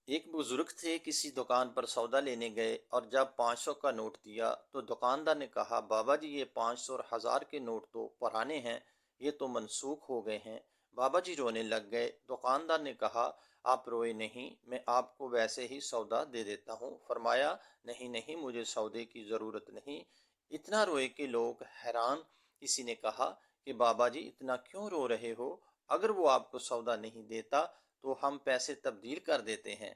ایک بزرگ تھے، کسی دکان پر سودا لینے گئے اور جب 500 کا نوٹ دیا تو دکاندار نے کہا، بابا جی یہ 500 اور 1000 کے نوٹ تو پرانے ہیں، یہ تو منسوخ ہو گئے ہیں۔ بابا جی رونے لگ گئے۔ دکاندار نے کہا، آپ روئے نہیں، میں آپ کو ویسے ہی سودا دے دیتا ہوں۔ فرمایا، نہیں نہیں، مجھے سودے کی ضرورت نہیں۔ اتنا روئے کہ لوگ حیران۔ کسی نے کہا کہ بابا جی اتنا کیوں رو رہے ہو؟ اگر وہ آپ کو سودا نہیں دیتا تو ہم پیسے تبدیل کر دیتے ہیں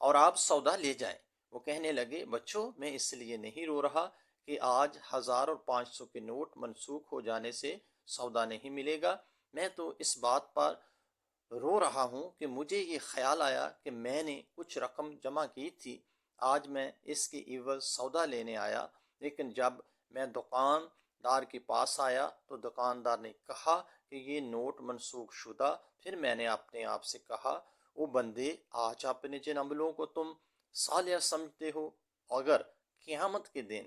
اور آپ سودا لے جائیں۔ وہ کہنے لگے، بچوں، میں اس لیے نہیں رو رہا کہ آج 1000 اور 500 کے نوٹ منسوخ ہو جانے سے سودا نہیں ملے گا۔ میں تو اس بات پر رو رہا ہوں کہ مجھے یہ خیال آیا کہ میں نے کچھ رقم جمع کی تھی، آج میں اس کے عوض سودا لینے آیا، لیکن جب میں دکاندار کے پاس آیا تو دکاندار نے کہا کہ یہ نوٹ منسوخ شدہ۔ پھر میں نے اپنے آپ سے کہا، او بندے، آج اپنے جن عملوں کو تم صالح سمجھتے ہو، اگر قیامت کے دن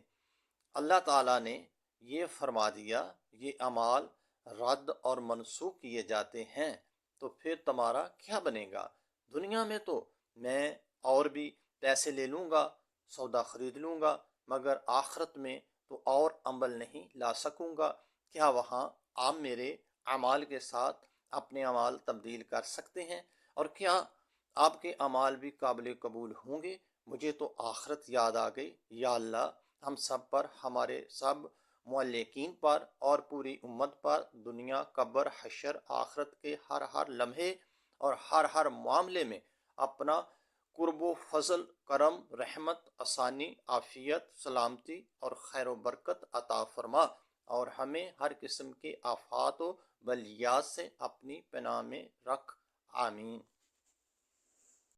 اللہ تعالیٰ نے یہ فرما دیا یہ اعمال رد اور منسوخ کیے جاتے ہیں تو پھر تمہارا کیا بنے گا؟ دنیا میں تو میں اور بھی پیسے لے لوں گا، سودا خرید لوں گا، مگر آخرت میں تو اور عمل نہیں لا سکوں گا۔ کیا وہاں آپ میرے اعمال کے ساتھ اپنے اعمال تبدیل کر سکتے ہیں؟ اور کیا آپ کے اعمال بھی قابل قبول ہوں گے؟ مجھے تو آخرت یاد آ گئی۔ یا اللہ، ہم سب پر، ہمارے سب معلقین پر اور پوری امت پر دنیا، قبر، حشر، آخرت کے ہر ہر لمحے اور ہر ہر معاملے میں اپنا قرب و فضل، کرم، رحمت، آسانی، عافیت، سلامتی اور خیر و برکت عطا فرما، اور ہمیں ہر قسم کے آفات و بلیات سے اپنی پناہ میں رکھ۔ آمین۔